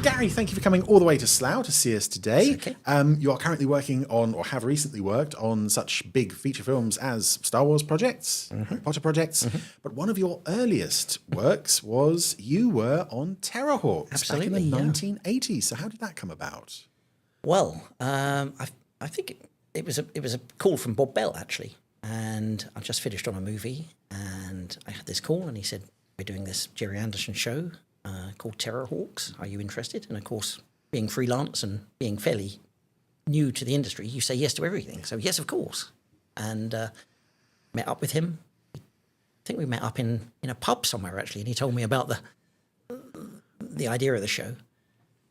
Gary, thank you for coming all the way to Slough to see us today. Okay. You are currently working on, or have recently worked on, such big feature films as Star Wars projects, Harry Potter projects, but one of your earliest works was you were on Terrahawks back in the 1980s. So how did that come about? Well, I think it was a call from Bob Bell, actually. And I just finished on a movie, and I had this call, and he said, "We're doing this Gerry Anderson show called Terrahawks. Are you interested?" And of course, being freelance and being fairly new to the industry, you say yes to everything. So yes, of course. And met up with him. I think we met up in a pub somewhere, actually, and he told me about the idea of the show.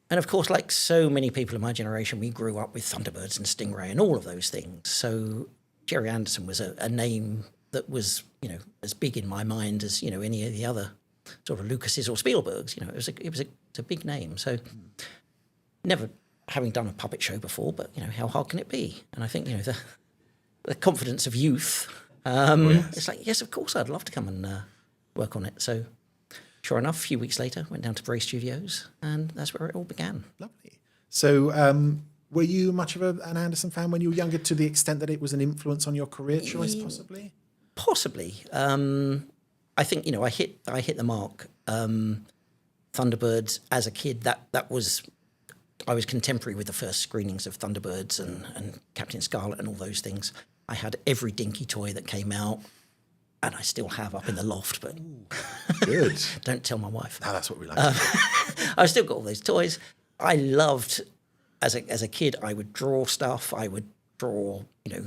And of course, like so many people in my generation, we grew up with Thunderbirds and Stingray and all of those things. So Gerry Anderson was a name that was, as big in my mind as, any of the other sort of Lucases or Spielbergs. It was a big name. So never having done a puppet show before, but, how hard can it be? And I think, the confidence of youth, it's like, yes, of course, I'd love to come and work on it. So sure enough, a few weeks later, went down to Bray Studios, and that's where it all began. Lovely. So were you much of an Anderson fan when you were younger, to the extent that it was an influence on your career choice, possibly? Possibly. I think, I hit the mark. Thunderbirds, as a kid, I was contemporary with the first screenings of Thunderbirds and Captain Scarlet and all those things. I had every dinky toy that came out, and I still have up in the loft, but good. Don't tell my wife. No, that's what we like. I've still got all those toys. I loved, as a kid, I would draw stuff. I would draw,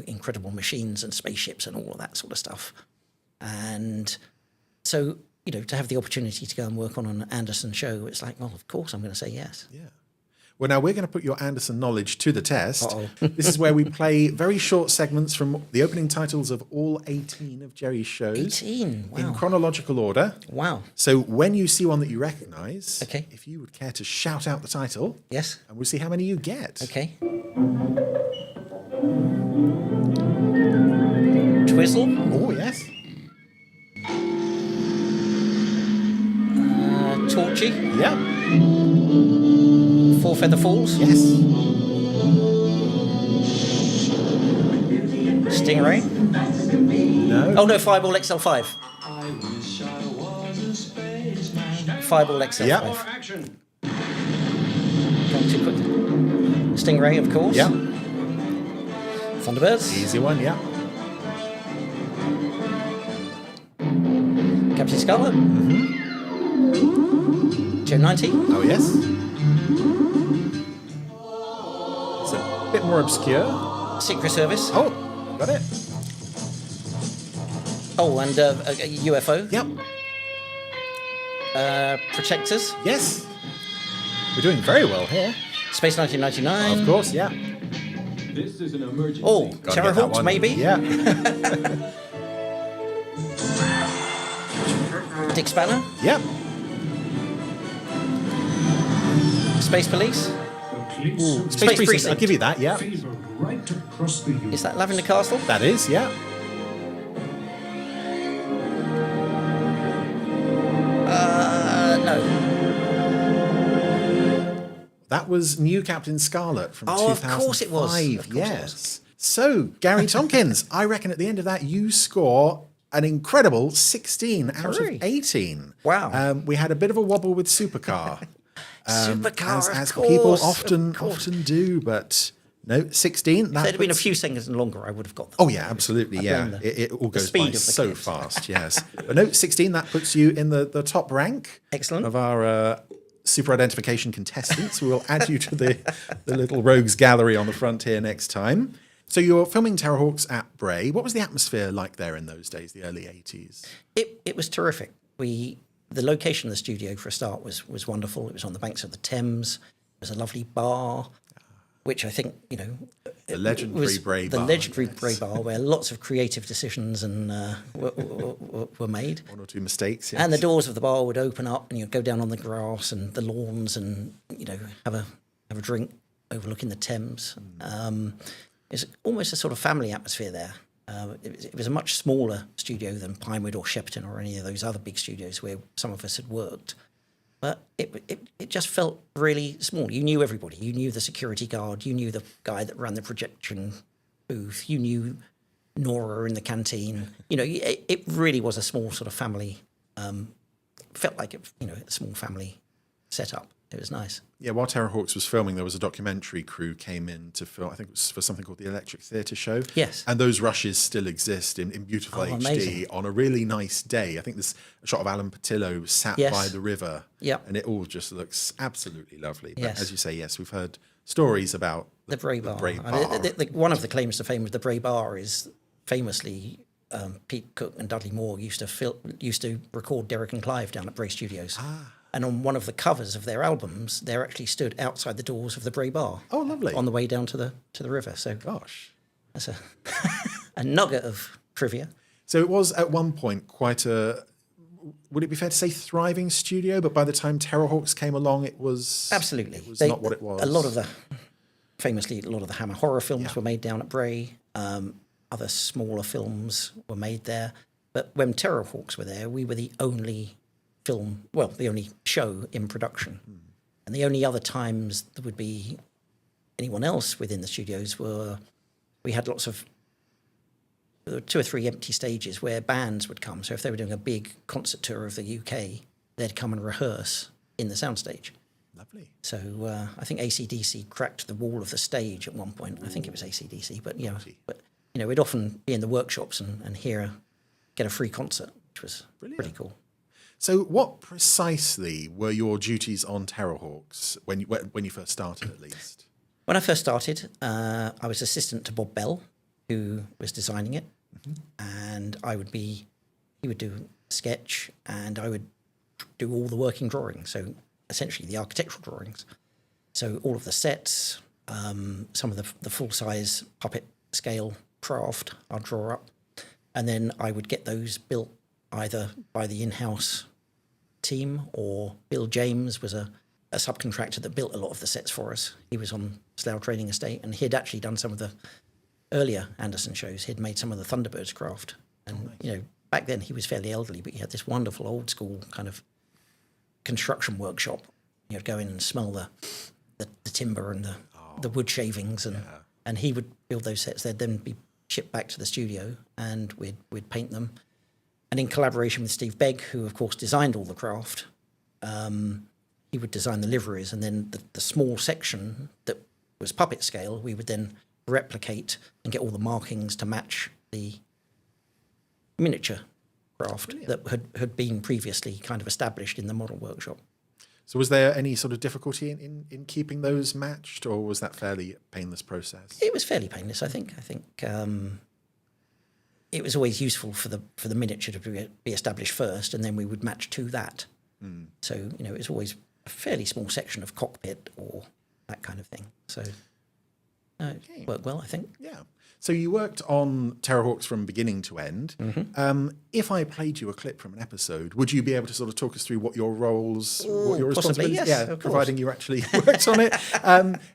incredible machines and spaceships and all of that sort of stuff. And so, to have the opportunity to go and work on an Anderson show, it's like, well, of course I'm going to say yes. Yeah. Well, now we're going to put your Anderson knowledge to the test. Uh-oh. This is where we play very short segments from the opening titles of all 18 of Gerry's shows. 18, wow. In chronological order. Wow. So when you see one that you recognise, okay, if you would care to shout out the title. Yes. And we'll see how many you get. Okay. Twizzle. Oh, yes. Torchy. Yeah. Four Feather Falls. Yes. Stingray. No. Oh no, Fireball XL5. Fireball XL5. Yeah. Going too quick. Stingray, of course. Yeah. Thunderbirds. Easy one, yeah. Captain Scarlet. Gen 90. Oh, yes. It's a bit more obscure. Secret Service. Oh, got it. Oh, and a UFO. Yep. Protectors. Yes. We're doing very well here. Space 1999. Of course, yeah. This is an emergency. Oh, Gotta get that Terrahawks, one. maybe? Yeah. Dick Spanner. Yep. Space Police. Ooh, Space Precinct. Precinct. I'll give you that, yeah. Right across the Is that Lavender Castle? That is, yeah. No. That was New Captain Scarlet from Oh, of 2005. course it was. Of course it yes. was. So, Gary Tomkins, I reckon at the end of that you score an incredible 16 out Hooray. of 18. Wow. We had a bit of a wobble with Supercar. Supercar, as of course. people Of course. often do, but no, 16. If there had been a few seconds longer, I would have got them. Oh yeah, absolutely, yeah. It all goes by so fast, yes. But no, 16, that puts you in the top rank. Excellent. Of our super identification contestants. We will add you to the little rogues gallery on the front here next time. So you're filming Terrahawks at Bray. What was the atmosphere like there in those days, the early 80s? It was terrific. The location of the studio, for a start, was wonderful. It was on the banks of the Thames. It was a lovely bar, which I think, the legendary Bray bar. The legendary Bray bar, where lots of creative decisions were made. One or two mistakes, yes. And the doors of the bar would open up, and you'd go down on the grass and the lawns, and have a drink overlooking the Thames. It's almost a sort of family atmosphere there. It was a much smaller studio than Pinewood or Shepperton or any of those other big studios where some of us had worked. But it just felt really small. You knew everybody. You knew the security guard. You knew the guy that ran the projection booth. You knew Nora in the canteen. You know, it really was a small sort of family. Felt like it, you know, a small family setup. It was nice. Yeah, while Terrahawks was filming, there was a documentary crew came in to film, I think it was for something called the Electric Theatre Show. Yes. And those rushes still exist in beautiful HD amazing. on a really nice day. I think there's a shot of Alan Patillo sat Yes. by the river. Yep. And it all just looks absolutely lovely. But Yes. as you say, yes, we've heard stories about The Bray Bar. Bray I mean, Bar. one of the claims to fame of the Bray Bar is famously Pete Cook and Dudley Moore used to record Derek and Clive down at Bray Studios. And on one of the covers of their albums, they're actually stood outside the doors of the Bray Bar. Oh, lovely. On the way down to the river. So Gosh. that's a nugget of trivia. So it was at one point quite a, would it be fair to say, thriving studio? But by the time Terrahawks came along, it was... Absolutely. It was not what it was. A lot of the Hammer horror films were made down at Bray. Other smaller films were made there. But when Terrahawks were there, we were the only the only show in production. And the only other times there would be anyone else within the studios we had there were 2 or 3 empty stages where bands would come. So if they were doing a big concert tour of the UK, they'd come and rehearse in the soundstage. Lovely. So I think AC/DC cracked the wall of the stage at one point. I think it was AC/DC, but we'd often be in the workshops and get a free concert, which was pretty cool. So what precisely were your duties on Terrahawks when you first started, at least? When I first started, I was assistant to Bob Bell, who was designing it, and he would do sketch, and I would do all the working drawings. So essentially the architectural drawings. So all of the sets, some of the full-size puppet scale craft I'd draw up, and then I would get those built either by the in-house team, or Bill James was a subcontractor that built a lot of the sets for us. He was on Slough Training Estate, and he'd actually done some of the earlier Anderson shows. He'd made some of the Thunderbirds craft. And, back then he was fairly elderly, but he had this wonderful old school kind of construction workshop. Go in and smell the timber and the wood shavings, and he would build those sets. They'd then be shipped back to the studio, and we'd paint them. And in collaboration with Steve Begg, who of course designed all the craft, he would design the liveries, and then the small section that was puppet scale, we would then replicate and get all the markings to match the miniature craft that had been previously kind of established in the model workshop. So was there any sort of difficulty in keeping those matched, or was that fairly painless process? It was fairly painless, I think. It was always useful for the miniature to be established first, and then we would match to that. So, it was always a fairly small section of cockpit or that kind of thing. So it worked well, I think. Yeah. So you worked on Terrahawks from beginning to end. If I played you a clip from an episode, would you be able to sort of talk us through what your roles, what your possibly, responsibilities? yes, Yeah, of providing you actually worked on it.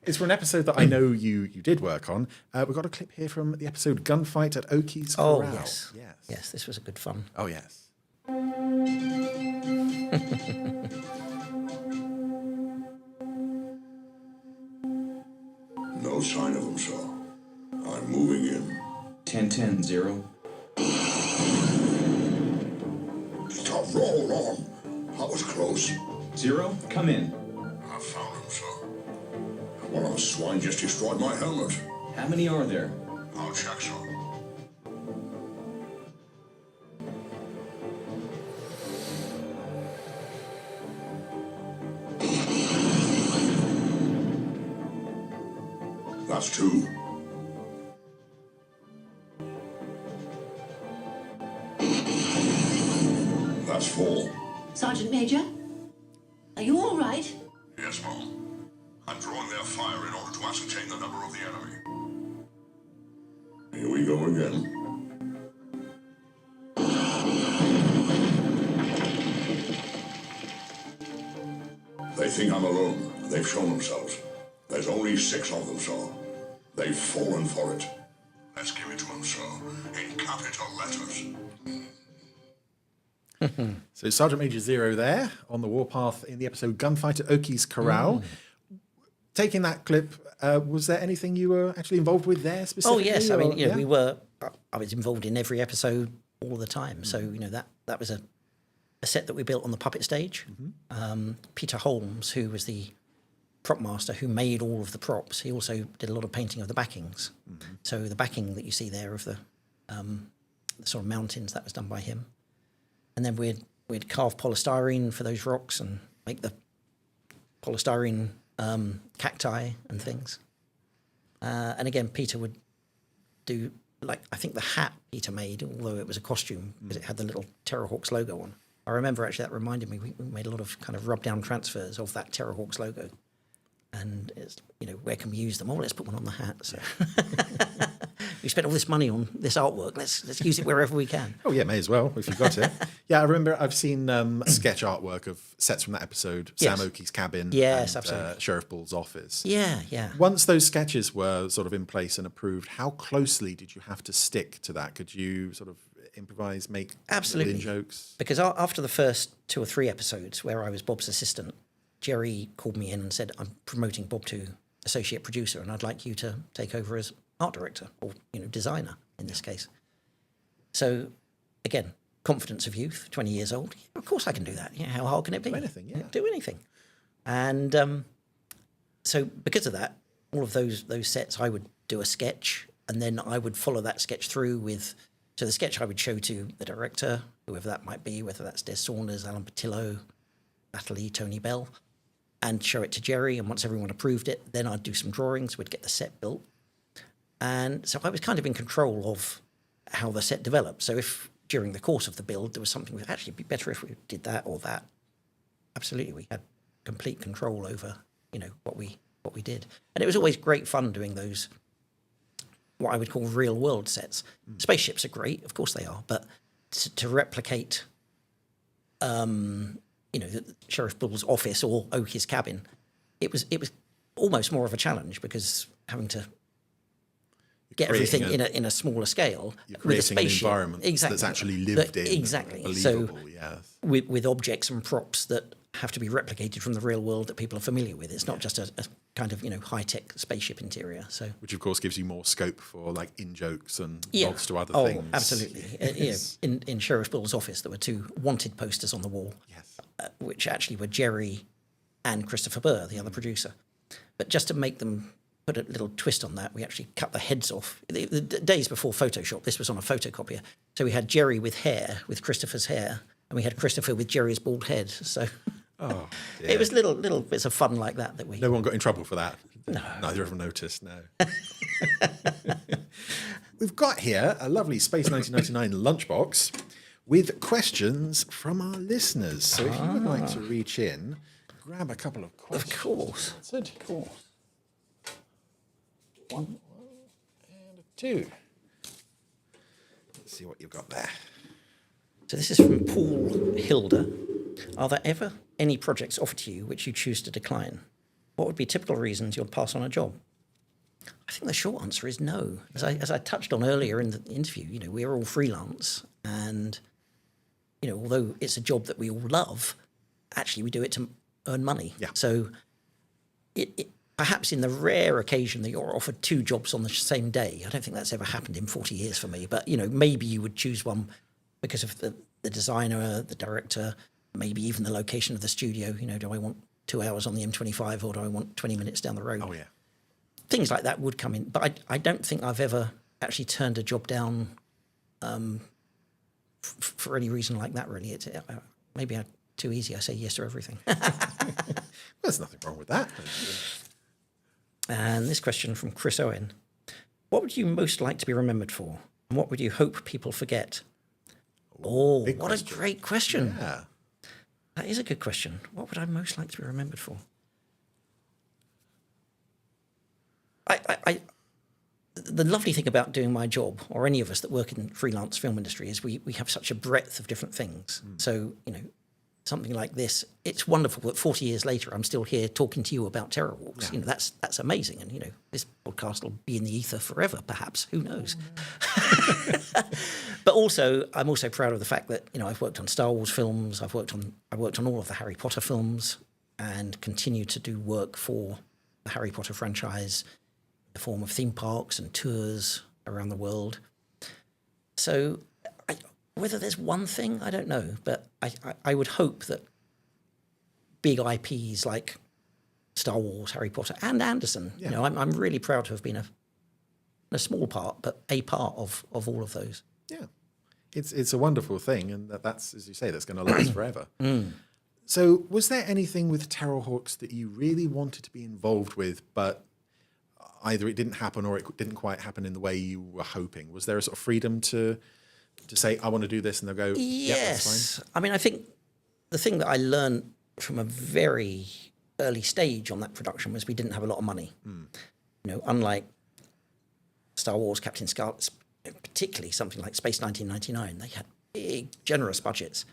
It's for an episode that I know you did work on. We've got a clip here from the episode Gunfight at Oakey's Corral. Oh, yes. Yes, this was a good fun. Oh, yes. No sign of them, sir. I'm moving in. 10-10-0. Stop, roll on. I was close. 0, come in. I found him, sir. One of the swine just destroyed my helmet. How many are there? I'll check, sir. That's 2. That's 4. Sergeant Major, are you all right? Yes, Mom. I'm drawing their fire in order to ascertain the number of the enemy. Here we go again. They think I'm alone. They've shown themselves. There's only 6 of them, sir. They've fallen for it. Let's give it to them, sir, in capital letters. So Sergeant Major Zero there on the warpath in the episode Gunfight at Oki's Corral. Taking that clip, was there anything you were actually involved with there specifically? Oh yes, I mean, or- we were. I was involved in every episode all the time. So that was a set that we built on the puppet stage. Peter Holmes, who was the prop master who made all of the props, he also did a lot of painting of the backings. So the backing that you see there of the sort of mountains, that was done by him. And then we'd carve polystyrene for those rocks and make the polystyrene cacti and things. And again, Peter would do, like, I think the hat Peter made, although it was a costume, because it had the little Terrahawks logo on. I remember actually that reminded me, we made a lot of kind of rub-down transfers of that Terrahawks logo. And it's, where can we use them? Oh, let's put one on the hat. So we spent all this money on this artwork. Let's use it wherever we can. Oh yeah, may as well if you've got it. Yeah, I remember I've seen sketch artwork of sets from that episode, Yes. Sam Oakey's cabin, Yes, and absolutely. Sheriff Bull's office. Yeah. Once those sketches were sort of in place and approved, how closely did you have to stick to that? Could you sort of improvise, make Absolutely. little in-jokes? Because after the first 2 or 3 episodes where I was Bob's assistant, Gerry called me in and said, I'm promoting Bob to associate producer and I'd like you to take over as art director or, designer in this case. So, again, confidence of youth, 20 years old. Yeah, of course I can do that. Yeah, how hard can it be? Do anything, yeah. Do anything. And so because of that, all of those sets, I would do a sketch and then I would follow that sketch through with... So the sketch I would show to the director, whoever that might be, whether that's Des Saunders, Alan Patillo, Natalie, Tony Bell, and show it to Gerry. And once everyone approved it, then I'd do some drawings. We'd get the set built. And so I was kind of in control of how the set developed. So if during the course of the build there was something that actually it'd be better if we did that or that, absolutely, we had complete control over, what we did. And it was always great fun doing those, what I would call real world sets. Spaceships are great, of course they are, but to replicate, the Sheriff Bull's office or Oakey's cabin, it was almost more of a challenge because having to get everything in a smaller scale You're with a creating an spaceship, environment that's actually lived in. Exactly. Believable, So yes. with objects and props that have to be replicated from the real world that people are familiar with. It's not just a kind of high-tech spaceship interior. So Which, of course, gives you more scope for, like, in-jokes and yeah. nods to other Oh, things. absolutely. Yes. In Sheriff Bull's office, there were 2 wanted posters on the wall, Yes. which actually were Gerry and Christopher Burr, the other producer. But just to make them put a little twist on that, we actually cut the heads off. The days before Photoshop, this was on a photocopier. So we had Gerry with hair, with Christopher's hair, and we had Christopher with Gerry's bald head. So Oh, it was little bits of fun like that we... No one got in trouble for that. No. Neither of them noticed, no. We've got here a lovely Space 1999 lunchbox with questions from our listeners. So if you would like to reach in, grab a couple of questions. Of course. Of course. 1 and 2. Let's see what you've got there. So this is from Paul Hilda. Are there ever any projects offered to you which you choose to decline? What would be typical reasons you'll pass on a job? I think the short answer is no. As I touched on earlier in the interview, we're all freelance, and although it's a job that we all love, actually we do it to earn money. Yeah. So it perhaps in the rare occasion that you're offered 2 jobs on the same day, I don't think that's ever happened in 40 years for me. But maybe you would choose one because of the designer, the director, maybe even the location of the studio. Do I want 2 hours on the M25 or do I want 20 minutes down the road? Oh, yeah. Things like that would come in. But I don't think I've ever actually turned a job down for any reason like that, really. It's maybe I'm too easy. I say yes to everything. There's nothing wrong with that. And this question from Chris Owen. What would you most like to be remembered for? And what would you hope people forget? Oh, big what question. a great question. Yeah. That is a good question. What would I most like to be remembered for? The lovely thing about doing my job, or any of us that work in freelance film industry, is we have such a breadth of different things. So, something like this, it's wonderful that 40 years later I'm still here talking to you about Terrahawks. Yeah. You know, that's amazing. And, you know, this podcast will be in the ether forever, perhaps. Who knows? But also, I'm also proud of the fact that, you know, I've worked on Star Wars films, I worked on all of the Harry Potter films, and continue to do work for the Harry Potter franchise in the form of theme parks and tours around the world. So whether there's one thing, I don't know, but I would hope that big IPs like Star Wars, Harry Potter, and Anderson, you know, I'm really proud to have been a small part, but a part of all of those. Yeah, it's a wonderful thing, and that's, as you say, that's going to last forever. So was there anything with Terrahawks that you really wanted to be involved with, but either it didn't happen or it didn't quite happen in the way you were hoping? Was there a sort of freedom to say, I want to do this, and they'll go, yeah, that's fine? I mean, I think the thing that I learned from a very early stage on that production was we didn't have a lot of money. You know, unlike Star Wars, Captain Scarlet, particularly something like Space 1999, they had big, generous budgets.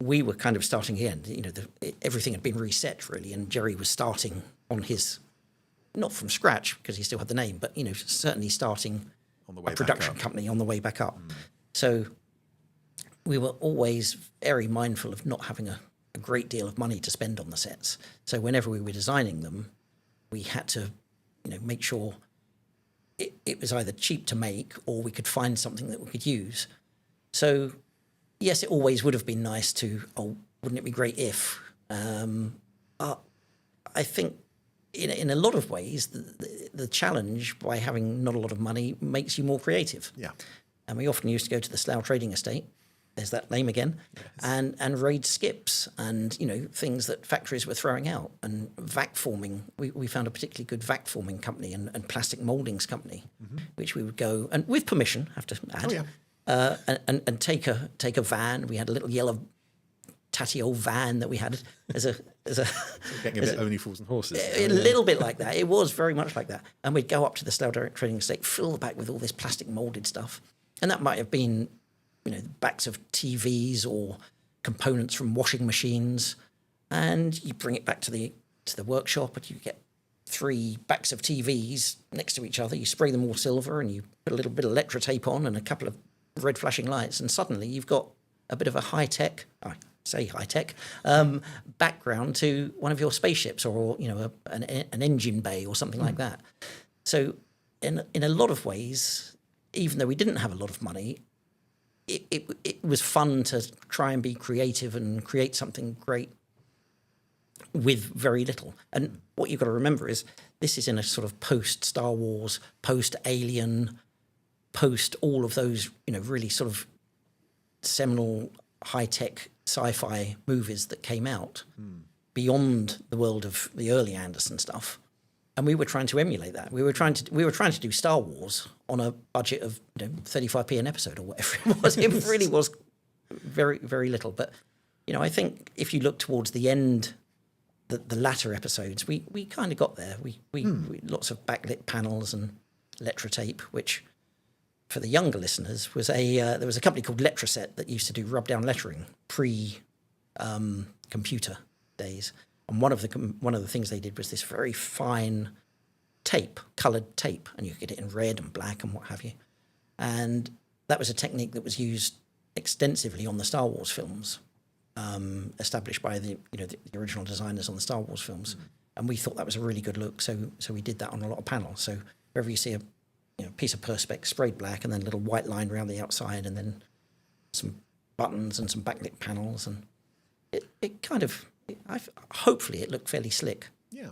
We were kind of starting again. You know, everything had been reset, really, and Gerry was starting on his, not from scratch, because he still had the name, but, you know, certainly starting On the way a back production up. company on the way back up. So we were always very mindful of not having a great deal of money to spend on the sets. So whenever we were designing them, we had to, you know, make sure it was either cheap to make or we could find something that we could use. So yes, it always would have been nice to, wouldn't it be great if? I think in a lot of ways, the challenge by having not a lot of money makes you more creative. Yeah. And we often used to go to the Slough Trading Estate, there's that name again, and raid skips and, you know, things that factories were throwing out, and vac forming. We found a particularly good vac forming company and plastic mouldings company, which we would go, and with permission, have to add, and take a van. We had a little yellow tatty old van that we had as a Getting a bit Only Fools and Horses. a little bit like that. It was very much like that. And we'd go up to the Slough Trading Estate, fill the back with all this plastic moulded stuff. And that might have been, you know, backs of TVs or components from washing machines. And you bring it back to the workshop, and you get 3 backs of TVs next to each other. You spray them all silver, and you put a little bit of electro tape on and a couple of red flashing lights. And suddenly you've got a bit of a high-tech, background to one of your spaceships, or, you know, an engine bay or something like that. So in a lot of ways, even though we didn't have a lot of money, it was fun to try and be creative and create something great with very little. And what you've got to remember is this is in a sort of post-Star Wars, post-Alien, post all of those, you know, really sort of seminal high-tech sci-fi movies that came out beyond the world of the early Anderson stuff. And we were trying to emulate that. We were trying to do Star Wars on a budget of, you know, 35p an episode or whatever it was. It really was very, very little. But, you know, I think if you look towards the end, the latter episodes, we kind of got there. We lots of backlit panels and electrotape, which for the younger listeners was there was a company called Letraset that used to do rub down lettering pre computer days. And one of the things they did was this very fine tape, coloured tape, and you could get it in red and black and what have you. And that was a technique that was used extensively on the Star Wars films, established by the original designers on the Star Wars films. And we thought that was a really good look, so we did that on a lot of panels. So wherever you see a piece of perspex sprayed black and then a little white line around the outside, and then some buttons and some backlit panels, and it kind of. Hopefully it looked fairly slick. Yeah.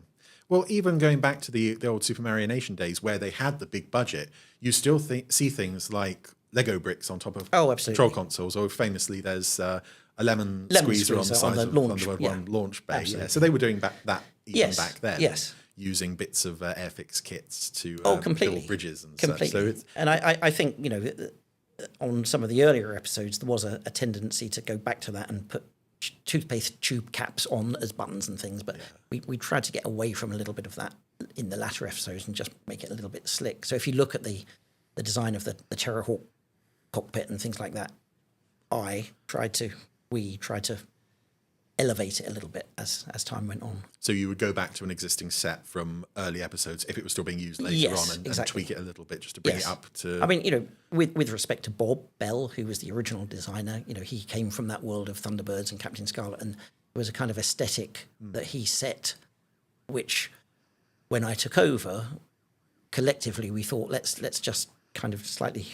Well, even going back to the old Super Mario Nation days where they had the big budget, you still see things like Lego bricks on top of control consoles, or famously there's a lemon squeezer on the side of the Thunderbird 1 launch bay. Yeah. So they were doing that even back then. Yes. Using bits of Airfix kits to completely. build bridges and completely. such. So and I think, you know, on some of the earlier episodes, there was a tendency to go back to that and put toothpaste tube caps on as buttons and things, but we tried to get away from a little bit of that in the latter episodes and just make it a little bit slick. So if you look at the design of the Terrahawk cockpit and things like that, we tried to elevate it a little bit as time went on. So you would go back to an existing set from early episodes if it was still being used later Yes, on and exactly. tweak it a little bit just to bring it up to... I mean, you know, with respect to Bob Bell, who was the original designer, you know, he came from that world of Thunderbirds and Captain Scarlet, and there was a kind of aesthetic that he set, which when I took over, collectively we thought, let's just kind of slightly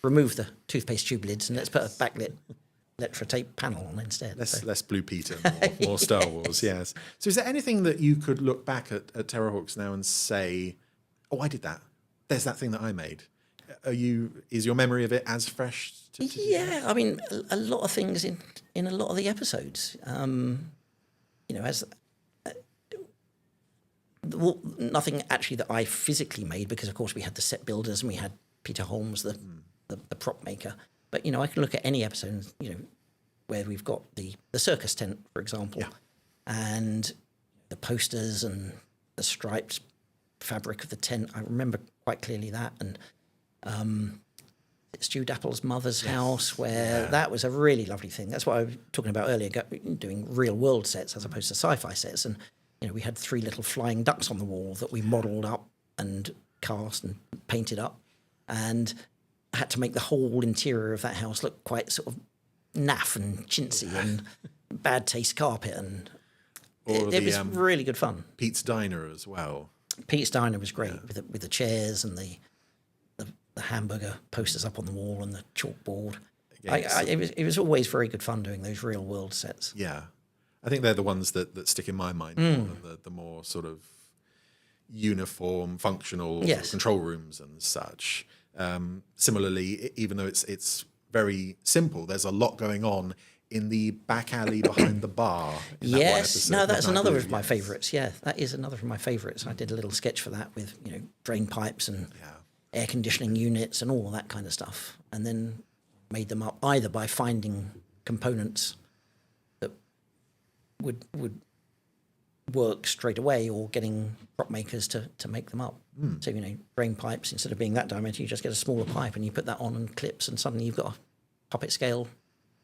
remove the toothpaste tube lids and let's put a backlit Electra tape panel on instead. Less Blue Peter, more Star Wars, yes. So is there anything that you could look back at Terrahawks now and say, oh, I did that. There's that thing that I made. Is your memory of it as fresh? Yeah, I mean, a lot of things in a lot of the episodes. You know, as nothing actually that I physically made, because of course we had the set builders and we had Peter Holmes, the prop maker. But you know, I can look at any episode, you know, where we've got the circus tent, for example, and the posters and the striped fabric of the tent. I remember quite clearly that, and Stu Dapple's mother's house, where that was a really lovely thing. That's what I was talking about earlier, doing real world sets as opposed to sci-fi sets. And you know, we had 3 little flying ducks on the wall that we modelled up and cast and painted up, and I had to make the whole interior of that house look quite sort of naff and chintzy and bad taste carpet, and it was really good fun. Pete's Diner as well. Pete's Diner was great with the chairs and the hamburger posters up on the wall and the chalkboard. It was always very good fun doing those real world sets. Yeah, I think they're the ones that stick in my mind more than the more sort of uniform, functional sort of control rooms and such. Similarly, even though it's very simple, there's a lot going on in the back alley behind the bar. Yes, no, that's another of my favourites. Yeah, that is another of my favourites. I did a little sketch for that with, you know, drain pipes and air conditioning units and all that kind of stuff, and then made them up either by finding components that would work straight away, or getting prop makers to make them up. So, you know, drain pipes, instead of being that diameter, you just get a smaller pipe and you put that on and clips, and suddenly you've got a puppet scale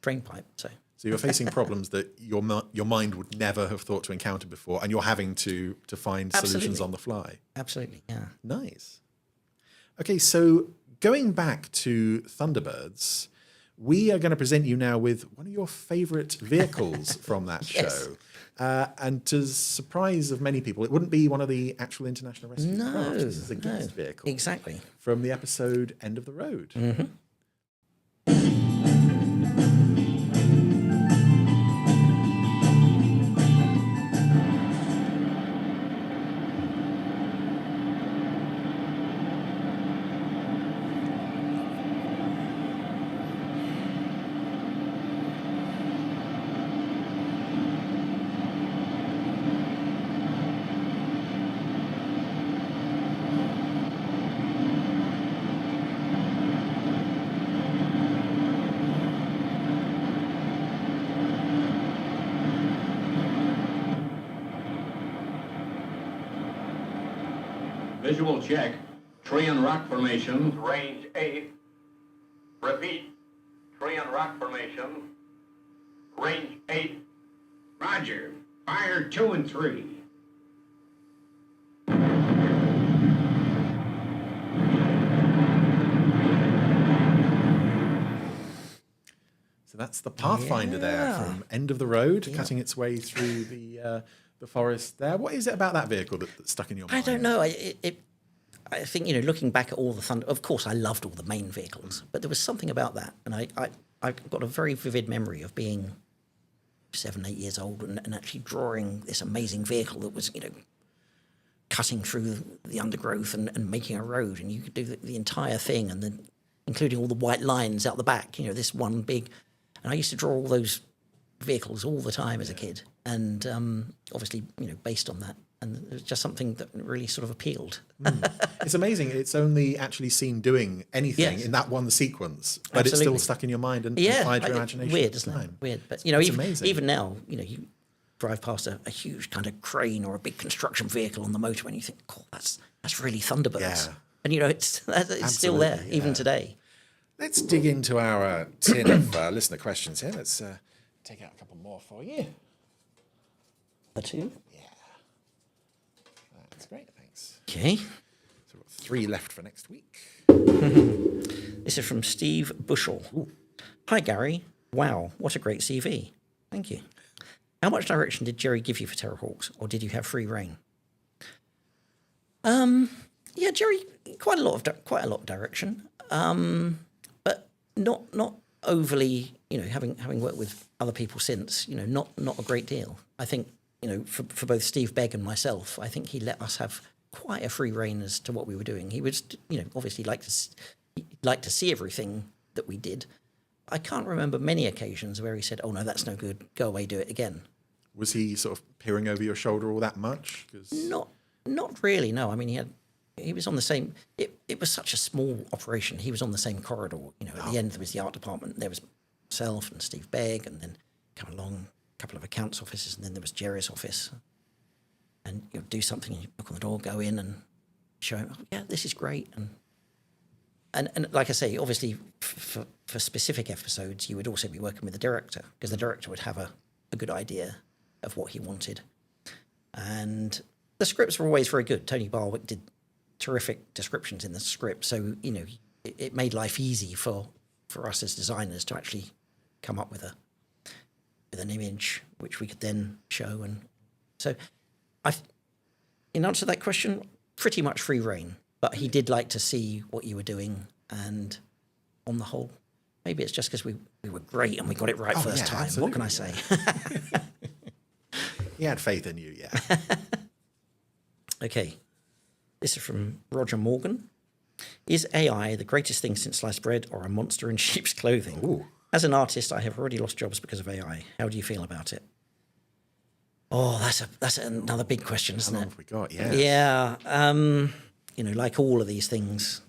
drain pipe. So you're facing problems that your mind would never have thought to encounter before, and you're having to find solutions on the fly. Absolutely, yeah. Nice. Okay, so going back to Thunderbirds, we are going to present you now with one of your favourite vehicles from that show. And to the surprise of many people, it wouldn't be one of the actual International Rescue Crafts. This is a guest vehicle. Exactly. From the episode End of the Road. Mm-hmm. Visual check. Tree and rock formations, range 8. Repeat. Tree and rock formations, range 8. Roger. Fire 2 and 3. So that's the Pathfinder there from End of the Road, cutting its way through the forest there. What is it about that vehicle that stuck in your mind? I don't know. I think, you know, looking back at all the Thunder, of course, I loved all the main vehicles, but there was something about that, and I've got a very vivid memory of being 7, 8 years old and actually drawing this amazing vehicle that was, you know, cutting through the undergrowth and making a road, and you could do the entire thing, and then including all the white lines out the back. You know, this one big, and I used to draw all those vehicles all the time as a kid, and obviously, you know, based on that. And it was just something that really sort of appealed. It's amazing. It's only actually seen doing anything in that one sequence, but it's still stuck in your mind and fired your imagination. Weird, isn't it? Weird. But, you know, even now, you know, you drive past a huge kind of crane or a big construction vehicle on the motorway and you think, oh, that's really Thunderbirds. Yeah. And, you know, it's still there, even today. Let's dig into our tin of listener questions here. Let's take out a couple more for you. The two. That's great, thanks. Okay. So we've got 3 left for next week. This is from Steve Bushell. Hi, Gary. Wow, what a great CV. Thank you. How much direction did Gerry give you for Terrahawks, or did you have free reign? Yeah, Gerry, quite a lot of direction, but not overly. Having worked with other people since, not a great deal. I think for both Steve Begg and myself, I think he let us have quite a free reign as to what we were doing. He would, obviously like to see everything that we did. I can't remember many occasions where he said, "Oh no, that's no good. Go away, do it again." Was he sort of peering over your shoulder all that much? 'Cause... Not really. No, I mean he was on the same. It was such a small operation. He was on the same corridor. At the end there was the art department. There was myself and Steve Begg, and then come along a couple of accounts offices, and then there was Gerry's office. And you'd do something, and you knock on the door, go in, and show him, "Oh, yeah, this is great." And like I say, obviously for specific episodes, you would also be working with the director, because the director would have a good idea of what he wanted. And the scripts were always very good. Tony Barwick did terrific descriptions in the script, so it made life easy for us as designers to actually come up with an image which we could then show. And so, in answer to that question, pretty much free reign. But he did like to see what you were doing, and on the whole, maybe it's just because we were great and we got it right first time. Absolutely. What can I say? He had faith in you, yeah. Okay, this is from Roger Morgan. Is AI the greatest thing since sliced bread, or a monster in sheep's clothing? Ooh. As an artist, I have already lost jobs because of AI. How do you feel about it? Oh, that's another big question, isn't How it? long have we got? Yeah. Yeah. Like all of these things,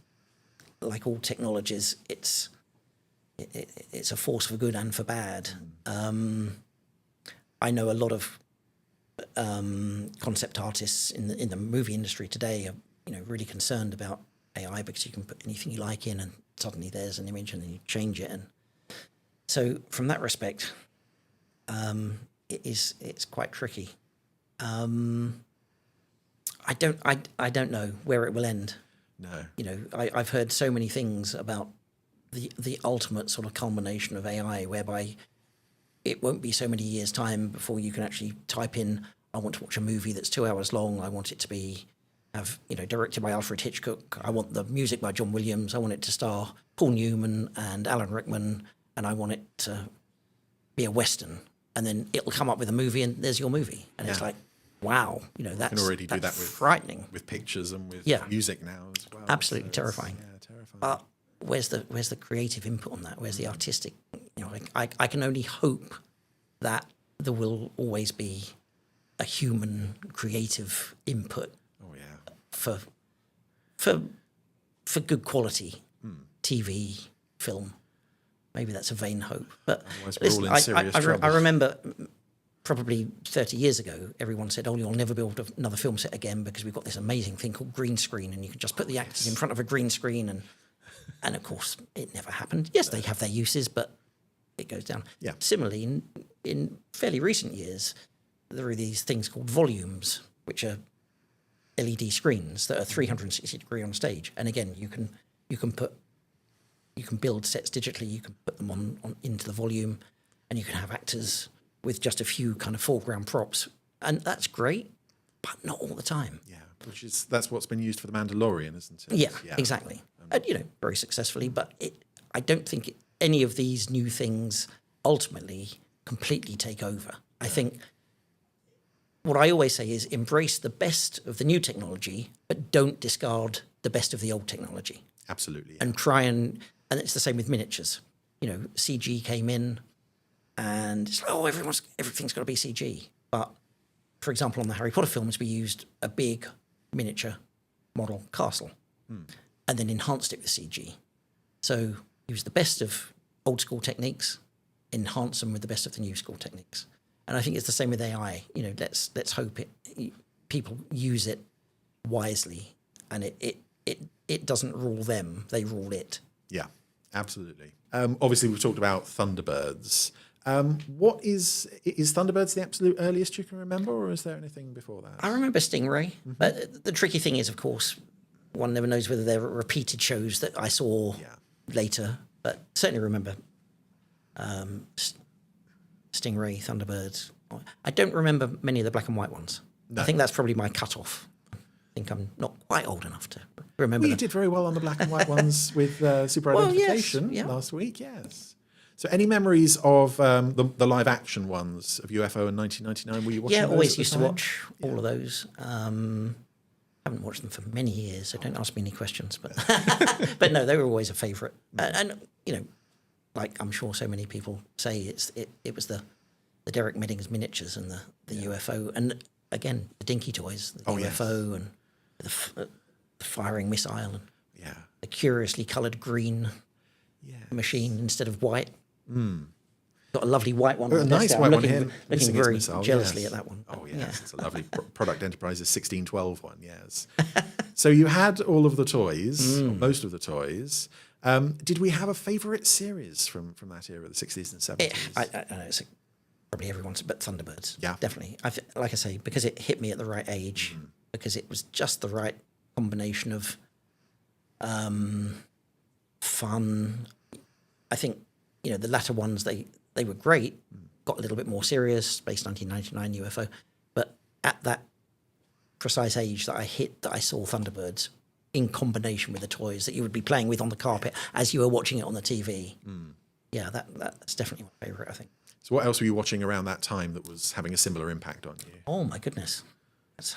like all technologies, it's a force for good and for bad. I know a lot of concept artists in the movie industry today are really concerned about AI, because you can put anything you like in, and suddenly there's an image, and then you change it. And so, from that respect, it's quite tricky. I don't know where it will end. No. I've heard so many things about the ultimate sort of culmination of AI, whereby it won't be so many years' time before you can actually type in, "I want to watch a movie that's 2 hours long. I want it to have directed by Alfred Hitchcock. I want the music by John Williams. I want it to star Paul Newman and Alan Rickman, and I want it to be a Western." And then it'll come up with a movie, and there's your movie. And it's like, wow, that's, can already do that's that with frightening. With pictures and with Yeah. music now as well. Absolutely So terrifying. Yeah, terrifying. But where's the creative input on that? Where's the artistic? I can only hope that there will always be a human creative input oh yeah. for good quality TV, film. Maybe that's a vain hope. But Otherwise we're all in serious I trouble. remember probably 30 years ago, everyone said, "Oh, you'll never build another film set again because we've got this amazing thing called green screen, and you can just put the actors in front of a green screen." And of course, it never happened. Yes, they have their uses, but it goes down. Yeah. Similarly, in fairly recent years, there are these things called volumes, which are LED screens that are 360 degree on stage. And again, you can build sets digitally. You can put them on into the volume, and you can have actors with just a few kind of foreground props, and that's great, but not all the time. Yeah, that's what's been used for The Mandalorian, isn't it? Yeah. Exactly. And, very successfully, but I don't think any of these new things ultimately completely take over. I think what I always say is embrace the best of the new technology, but don't discard the best of the old technology. Absolutely. Yeah. And try and it's the same with miniatures. CG came in, and it's like, everything's got to be CG. But for example, on the Harry Potter films, we used a big miniature model castle, and then enhanced it with CG. So use the best of old school techniques, enhance them with the best of the new school techniques. And I think it's the same with AI. Let's hope people use it wisely, and it doesn't rule them; they rule it. Yeah, absolutely. Obviously, we've talked about Thunderbirds. What is Thunderbirds the absolute earliest you can remember, or is there anything before that? I remember Stingray, but the tricky thing is, of course, one never knows whether there were repeated shows that I saw later, but certainly remember Stingray, Thunderbirds. I don't remember many of the black and white ones. No. I think that's probably my cut-off. I think I'm not quite old enough to remember You did very well on the black and white ones with Super Identification last week, yes. So any memories of the live-action ones of UFO in 1999? Were you watching those always at the used time? to watch all of those. Haven't watched them for many years, so don't ask me any questions. But but no, they were always a favourite. And you know, like I'm sure so many people say, it was the Derek Meddings miniatures and the UFO, and again the dinky toys, the UFO and the firing missile and the curiously coloured green machine instead of white. Got a lovely white one. A nice white one here. Looking very jealously at that one. Oh yes, it's a lovely Product Enterprises 1612 one. Yes. So you had all of the toys, or most of the toys. Did we have a favourite series from that era, the 60s and 70s? I know it's probably everyone's, but Thunderbirds. Yeah, definitely. Like I say, because it hit me at the right age, because it was just the right combination of fun. I think the latter ones they were great, got a little bit more serious, Space 1999 UFO, but at that precise age that I saw Thunderbirds in combination with the toys that you would be playing with on the carpet as you were watching it on the TV. Yeah, that's definitely my favourite, I think. So what else were you watching around that time that was having a similar impact on you? Oh my goodness. It's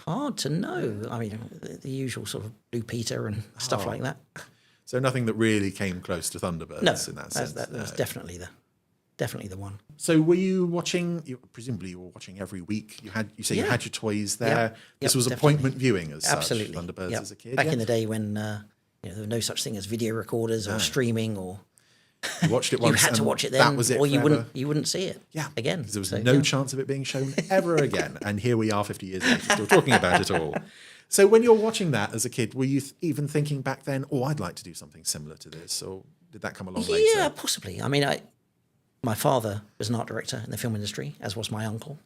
hard to know. I mean, the usual sort of Blue Peter and stuff like that. So nothing that really came close to Thunderbirds in that sense? That was definitely the one. So were you watching, presumably you were watching every week, you had your toys there, this was appointment viewing as Absolutely. such, Thunderbirds as a kid? Back in the day when there were no such thing as video recorders or streaming, or you watched it once, you had to watch it then, that was it or forever. you wouldn't see it again. Because there was no chance of it being shown ever again, and here we are 50 years later still talking about it all. So when you're watching that as a kid, were you even thinking back then, I'd like to do something similar to this, or did that come along later? Yeah, possibly. I mean, my father was an art director in the film industry, as was my uncle.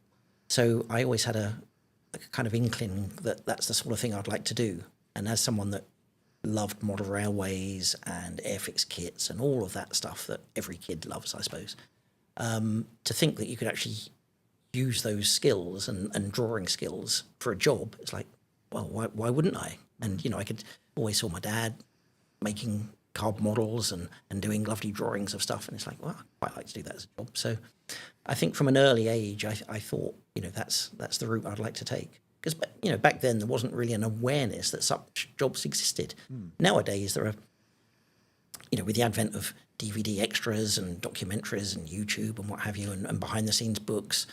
So I always had a kind of inkling that that's the sort of thing I'd like to do. And as someone that loved model railways and airfix kits and all of that stuff that every kid loves, I suppose, to think that you could actually use those skills and drawing skills for a job, it's like, well, why wouldn't I? And, I could always saw my dad making card models and doing lovely drawings of stuff. And it's like, well, I'd quite like to do that as a job. So I think from an early age, I thought, that's the route I'd like to take. Because, back then there wasn't really an awareness that such jobs existed. Nowadays there are, with the advent of DVD extras and documentaries and YouTube and what have you, and behind the scenes books,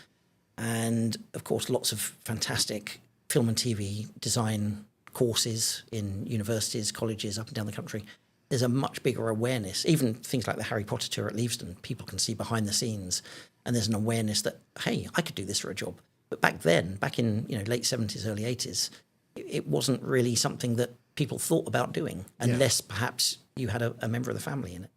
and of course lots of fantastic film and TV design courses in universities, colleges up and down the country. There's a much bigger awareness. Even things like the Harry Potter tour at Leavesden, people can see behind the scenes, and there's an awareness that, hey, I could do this for a job. But back then, back in late 70s, early 80s, it wasn't really something that people thought about doing, unless perhaps you had a member of the family in it.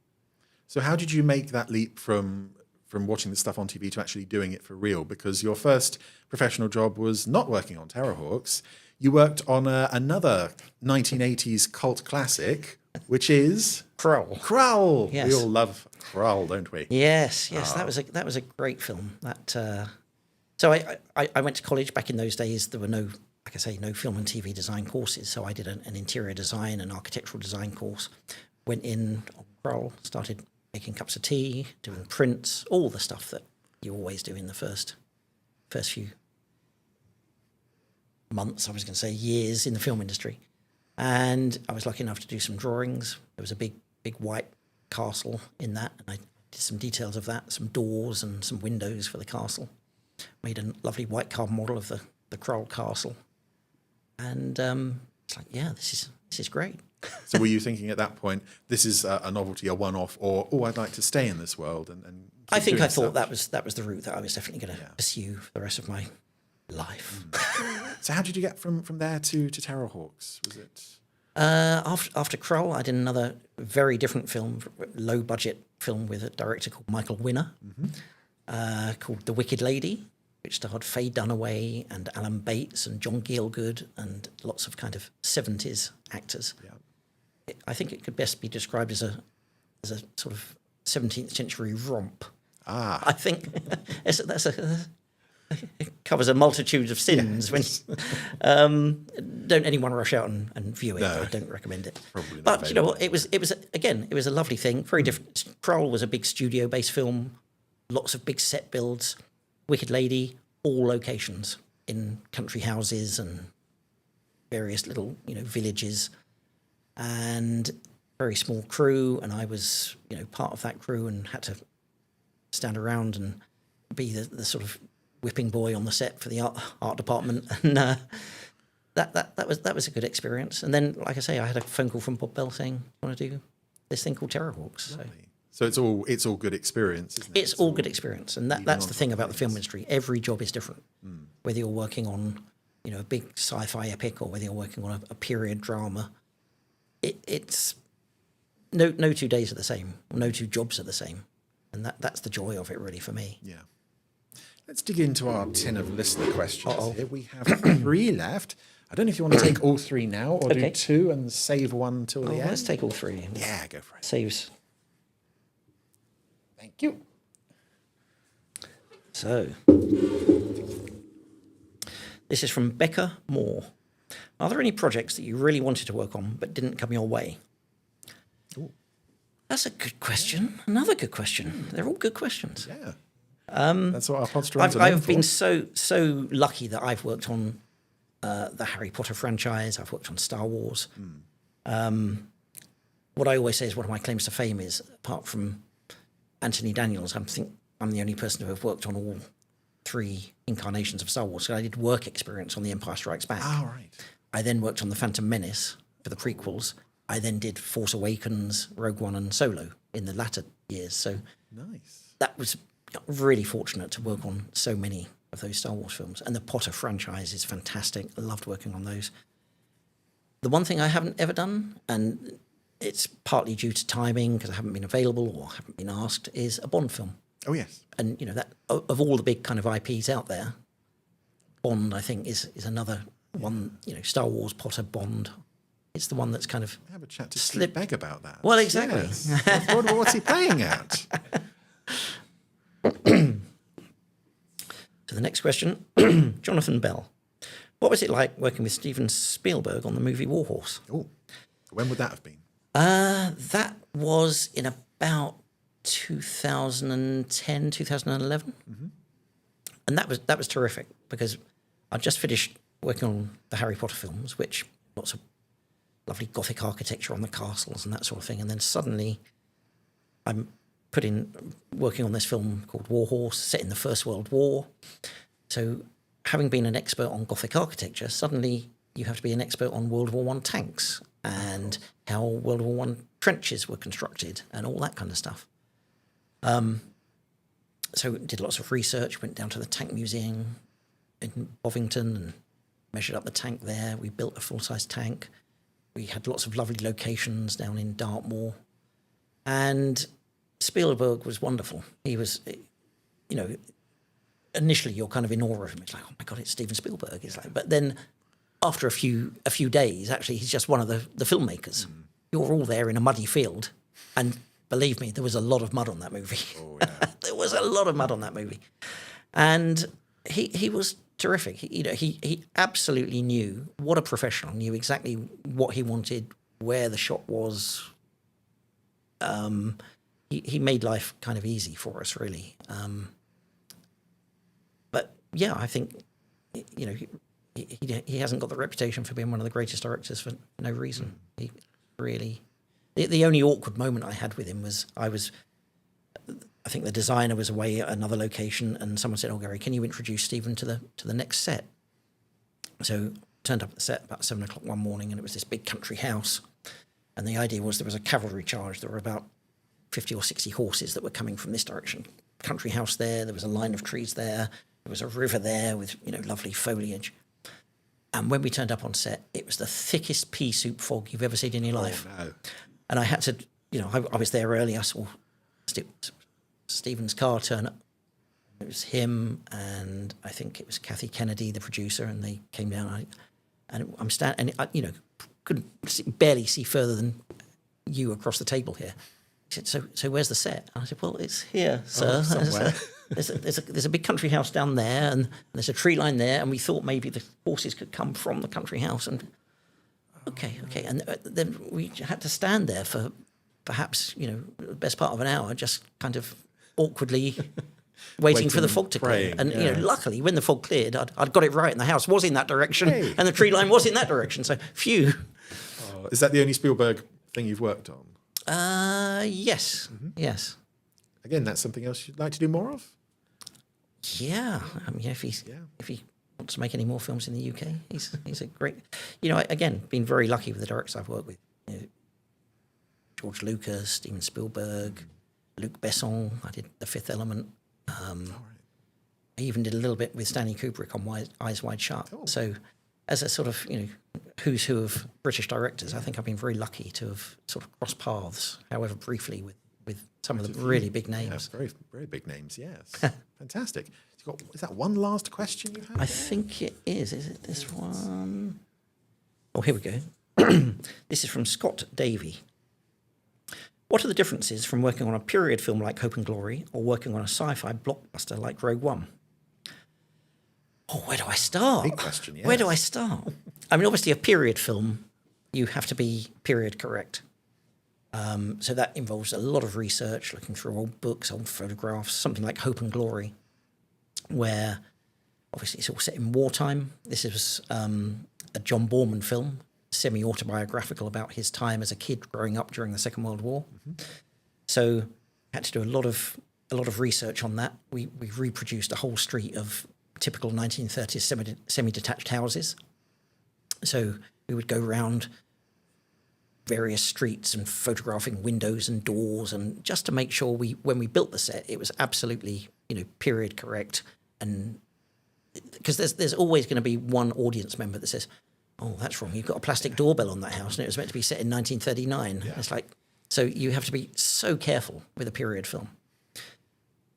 So how did you make that leap from watching the stuff on TV to actually doing it for real? Because your first professional job was not working on Terrahawks. You worked on another 1980s cult classic, which is Krull. Krull. Yes. We all love Krull, don't we? Yes. That was a great film. So I went to college back in those days. There were no film and TV design courses. So I did an interior design and architectural design course. Went in on Krull, started making cups of tea, doing prints, all the stuff that you always do in the first few months, I was going to say years in the film industry. And I was lucky enough to do some drawings. There was a big white castle in that, and I did some details of that, some doors and some windows for the castle. Made a lovely white card model of the Krull castle. And it's like, this is great. So were you thinking at that point, this is a novelty, a one-off, or, I'd like to stay in this world? And I think I thought that was the route that I was definitely going to pursue for the rest of my life. So how did you get from there to Terrahawks? Was it After Krull, I did another very different film, low budget film with a director called Michael Winner, called The Wicked Lady, which starred Faye Dunaway and Alan Bates and John Gielgud and lots of kind of 70s actors. Yeah. I think it could best be described as a sort of 17th century romp. I think it covers a multitude of sins. When don't anyone rush out and view it. No, I don't recommend it. Probably not. But you know what? It was again, it was a lovely thing. Very different. Krull was a big studio-based film, lots of big set builds. Wicked Lady, all locations in country houses and various little villages, and very small crew. And I was part of that crew and had to stand around and be the sort of whipping boy on the set for the art department, and that was a good experience. And then, like I say, I had a phone call from Bob Bell saying, "I want to do this thing called Terrahawks." So it's all good experience, isn't it? It's all good experience, and that's the thing about the film industry. Every job is different. Whether you're working on a big sci-fi epic or whether you're working on a period drama, it's no 2 days are the same, no 2 jobs are the same, and that's the joy of it, really, for me. Yeah. Let's dig into our tin of listener questions here. We have 3 left. I don't know if you want to take all 3 now or do 2 and save one till the end. Let's take all 3. Yeah, go for it. Saves. Thank you. So, this is from Becca Moore. Are there any projects that you really wanted to work on but didn't come your way? Ooh. That's a good question. Another good question. They're all good questions. Yeah. That's what our podsters are. I've been so lucky that I've worked on the Harry Potter franchise. I've worked on Star Wars. What I always say is one of my claims to fame is, apart from Anthony Daniels, I think I'm the only person who have worked on all 3 incarnations of Star Wars. So I did work experience on The Empire Strikes Back. Oh, right. I then worked on The Phantom Menace for the prequels. I then did Force Awakens, Rogue One, and Solo in the latter years. So Nice. that was really fortunate to work on so many of those Star Wars films. And the Potter franchise is fantastic. I loved working on those. The one thing I haven't ever done, and it's partly due to timing because I haven't been available or haven't been asked, is a Bond film. Oh, yes. And, that of all the big kind of IPs out there, Bond, I think, is another one, Star Wars, Potter, Bond. It's the one that's kind of... Have a chat to Steve Begg about that. Well, exactly. Yes. What's he playing at? So the next question, Jonathan Bell. What was it like working with Steven Spielberg on the movie Warhorse? Oh, when would that have been? That was in about 2010, 2011. And that was terrific because I just finished working on the Harry Potter films, which lots of lovely Gothic architecture on the castles and that sort of thing. And then suddenly I'm working on this film called Warhorse, set in the First World War. So having been an expert on Gothic architecture, suddenly you have to be an expert on World War I tanks and how World War I trenches were constructed and all that kind of stuff. So did lots of research, went down to the tank museum in Bovington and measured up the tank there. We built a full-size tank. We had lots of lovely locations down in Dartmoor. And Spielberg was wonderful. He was, initially you're kind of in awe of him. It's like, oh my God, it's Steven Spielberg. It's like, but then after a few days, actually, he's just one of the filmmakers. You're all there in a muddy field, and believe me, there was a lot of mud on that movie. Oh, yeah. There was a lot of mud on that movie, and he was terrific. He absolutely knew, what a professional, knew exactly what he wanted, where the shot was. He made life kind of easy for us, really. But yeah, I think, he hasn't got the reputation for being one of the greatest directors for no reason. He really... The only awkward moment I had with him was I think the designer was away at another location and someone said, "Oh, Gerry, can you introduce Stephen to the next set?" So turned up at the set about 7 o'clock one morning, and it was this big country house. And the idea was there was a cavalry charge. There were about 50 or 60 horses that were coming from this direction. Country house there. There was a line of trees there. There was a river there with, lovely foliage. And when we turned up on set, it was the thickest pea soup fog you've ever seen in your life. No. And I had to, I was there early. I saw Stephen's car turn up. It was him, and I think it was Kathy Kennedy, the producer, and they came down. I'm standing, and couldn't barely see further than you across the table here. He said, "So where's the set?" And I said, "Well, it's here, sir. Somewhere. There's a big country house down there, and there's a tree line there, and we thought maybe the horses could come from the country house." And okay, and then we had to stand there for perhaps the best part of an hour, just kind of awkwardly waiting for the fog to clear. praying, And luckily, when the fog cleared, I'd got it right, and the house was in that direction, and the tree line was in that direction. So, phew. Is that the only Spielberg thing you've worked on? Yes, yes. Again, that's something else you'd like to do more of? Yeah, I mean, if he wants to make any more films in the UK, he's a great. Again, been very lucky with the directors I've worked with. George Lucas, Steven Spielberg, Luc Besson. I did The Fifth Element. I even did a little bit with Stanley Kubrick on Eyes Wide Shut. Oh. So, as a sort of who's who of British directors, I think I've been very lucky to have sort of crossed paths, however briefly, with some of the really big names. Yeah, very, very big names, yes. Fantastic. Is that one last question you have? I think it is. Is it this one? Oh, here we go. This is from Scott Davey. What are the differences from working on a period film like Hope and Glory or working on a sci-fi blockbuster like Rogue One? Oh, where do I start? Big question, yes. Where do I start? I mean, obviously, a period film, you have to be period correct. So that involves a lot of research, looking through old books, old photographs, something like Hope and Glory, where obviously it's all set in wartime. This is a John Borman film, semi-autobiographical about his time as a kid growing up during the Second World War. So had to do a lot of research on that. We reproduced a whole street of typical 1930s semi-detached houses. So we would go around various streets and photographing windows and doors, and just to make sure when we built the set, it was absolutely period correct. And because there's always going to be one audience member that says, "Oh, that's wrong. You've got a plastic doorbell on that house, and it was meant to be set in 1939." Yeah. It's like, so you have to be so careful with a period film.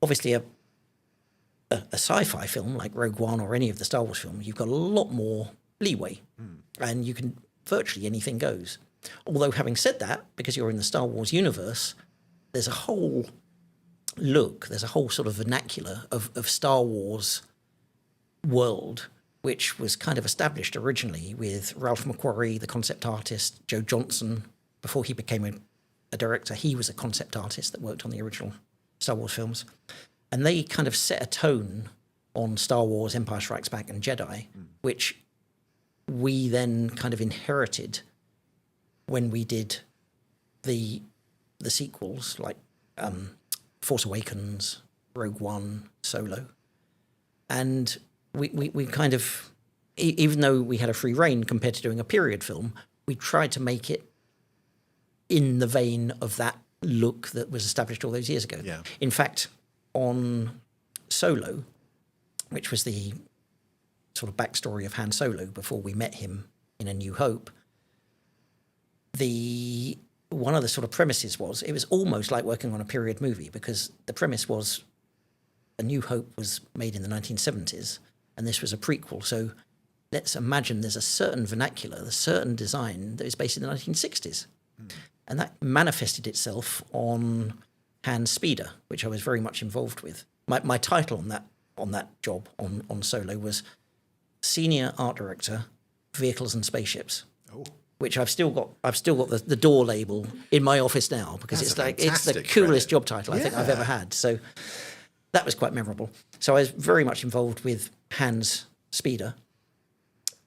Obviously, a sci-fi film like Rogue One or any of the Star Wars films, you've got a lot more leeway, and you can virtually anything goes. Although, having said that, because you're in the Star Wars universe, there's a whole look, there's a whole sort of vernacular of Star Wars world, which was kind of established originally with Ralph McQuarrie, the concept artist, Joe Johnston. Before he became a director, he was a concept artist that worked on the original Star Wars films. And they kind of set a tone on Star Wars, Empire Strikes Back, and Jedi, which we then kind of inherited when we did the sequels, like Force Awakens, Rogue One, Solo. And we kind of, even though we had a free rein compared to doing a period film, we tried to make it in the vein of that look that was established all those years ago. Yeah. In fact, on Solo, which was the sort of backstory of Han Solo before we met him in A New Hope, one of the sort of premises was it was almost like working on a period movie, because the premise was A New Hope was made in the 1970s and this was a prequel. So let's imagine there's a certain vernacular, a certain design that is based in the 1960s. And that manifested itself on Han's Speeder, which I was very much involved with. My title on that job on Solo was Senior Art Director, Vehicles and Spaceships. Oh. Which I've still got the door label in my office now, because it's the coolest job title I think I've ever had. So that was quite memorable. So I was very much involved with Han's Speeder.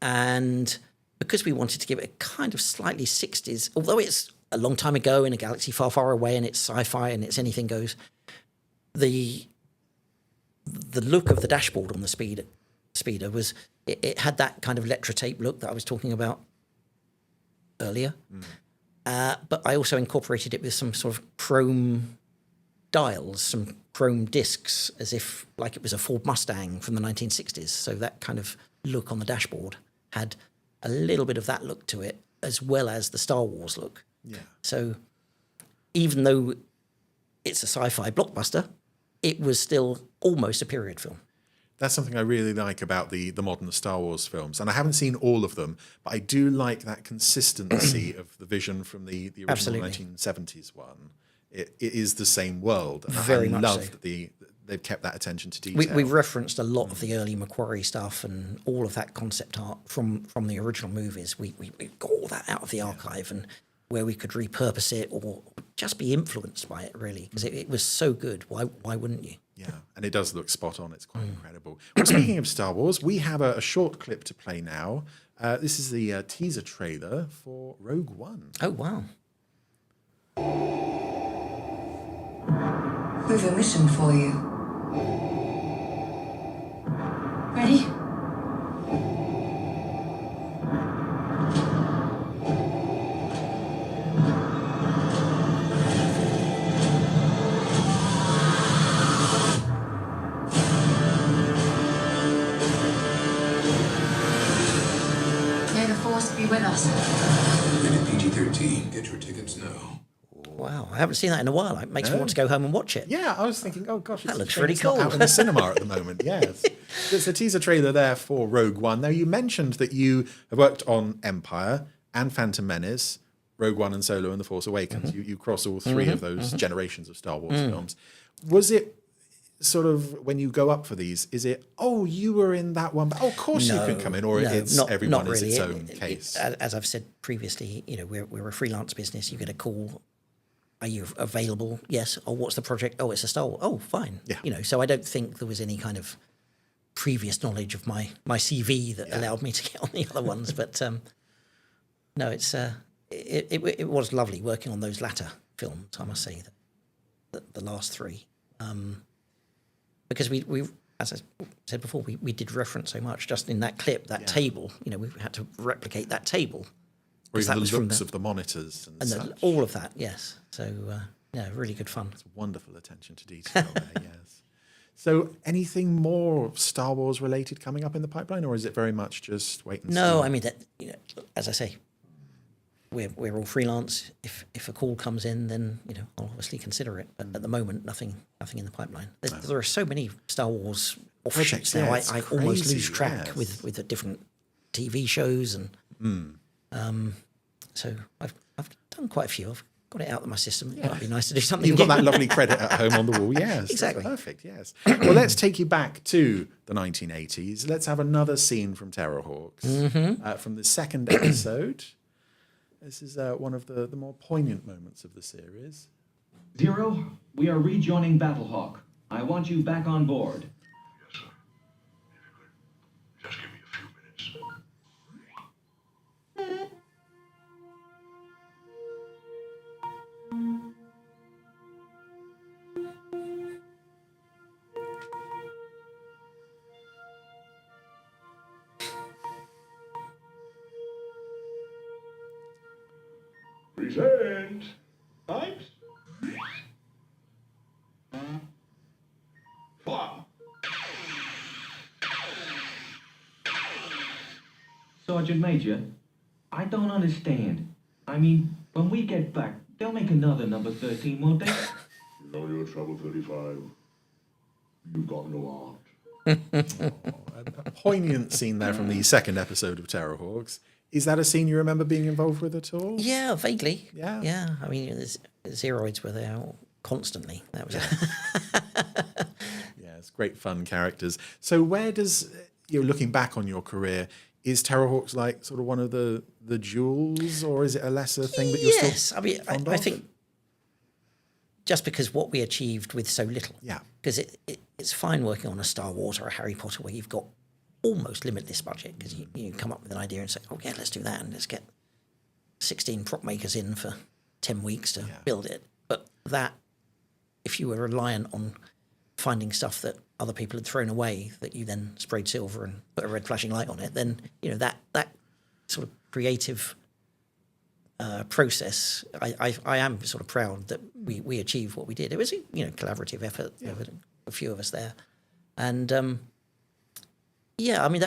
And because we wanted to give it a kind of slightly 60s, although it's a long time ago in a galaxy far, far away and it's sci-fi and it's anything goes, the look of the dashboard on the Speeder was, it had that kind of electrotape look that I was talking about earlier. But I also incorporated it with some sort of chrome dials, some chrome discs, as if like it was a Ford Mustang from the 1960s. So that kind of look on the dashboard. had a little bit of that look to it, as well as the Star Wars look. Yeah. So even though it's a sci-fi blockbuster, it was still almost a period film. That's something I really like about the modern Star Wars films. And I haven't seen all of them, but I do like that consistency of the vision from the original Absolutely. 1970s one. It is the same world. And Very I much love so. that they've kept that attention to detail. We've referenced a lot of the early Macquarie stuff and all of that concept art from the original movies. We got all that out of the archive and where we could repurpose it or just be influenced by it, really, because it was so good. Why wouldn't you? Yeah, and it does look spot on. It's quite incredible. Well, speaking of Star Wars, we have a short clip to play now. This is the teaser trailer for Rogue One. Oh, wow. We've a mission for you. Ready? May the Force be with us. Rated PG-13. Get your tickets now. Wow, I haven't seen that in a while. It makes me want to go home and watch it. Yeah, I was thinking, oh gosh, That it's a looks shame really it's not cool. out in the cinema at the moment. Yes, there's a teaser trailer there for Rogue One. Now, you mentioned that you have worked on Empire and Phantom Menace, Rogue One and Solo and The Force Awakens. Mm-hmm. You cross all three of those generations of Star Wars films. Was it sort of, when you go up for these, is it, oh, you were in that one, but oh, of course you can come in, or it's everyone is its own case? As I've said previously, we're a freelance business. You get a call. Are you available? Yes. Oh, what's the project? Oh, it's a Star Wars. Oh, fine. Yeah. So I don't think there was any kind of previous knowledge of my CV that allowed me to get on the other ones. But no, it was lovely working on those latter films. I must say that the last three, because we as I said before, we did reference so much just in that clip, that table. We had to replicate that table. Or even that the was looks of the monitors and such. all of that, yes. So, really good fun. Wonderful attention to detail there, yes. So anything more Star Wars related coming up in the pipeline, or is it very much just wait and see? No, I mean, as I say, we're all freelance. If a call comes in, then, I'll obviously consider it. But at the moment, nothing in the pipeline. There are so many Star Wars offshoots now. I almost lose track with the different TV shows and... So I've done quite a few. I've got it out of my system. It might be nice to do something. You've got that lovely credit at home on the wall. Yes, Exactly. Perfect. Yes. Well, let's take you back to the 1980s. Let's have another scene from Terrahawks from the second episode. This is one of the more poignant moments of the series. Zero, we are rejoining Battlehawk. I want you back on board. Yes, sir. If you could just give me a few minutes. Present. Pipes. Fire. Sergeant Major, I don't understand. I mean, when we get back, they'll make another number 13, won't they? You know your trouble, 35. You've got no art. A poignant scene there from the second episode of Terrahawks. Is that a scene you remember being involved with at all? Yeah, vaguely. Yeah. Yeah. I mean, the Zeroids were there constantly. That was Yeah, it's great fun characters. So where does, looking back on your career, is Terrahawks like sort of one of the jewels, or is it a lesser thing but you're yes. still I mean, fond I of? think just because what we achieved with so little. Yeah. Because it's fine working on a Star Wars or a Harry Potter where you've got almost limitless budget, because you come up with an idea and say, oh yeah, let's do that, and let's get 16 prop makers in for 10 weeks to build it. But that, if you were reliant on finding stuff that other people had thrown away that you then sprayed silver and put a red flashing light on it, then that sort of creative process, I am sort of proud that we achieved what we did. It was a collaborative effort. There were a few of us there, and Yeah, I mean,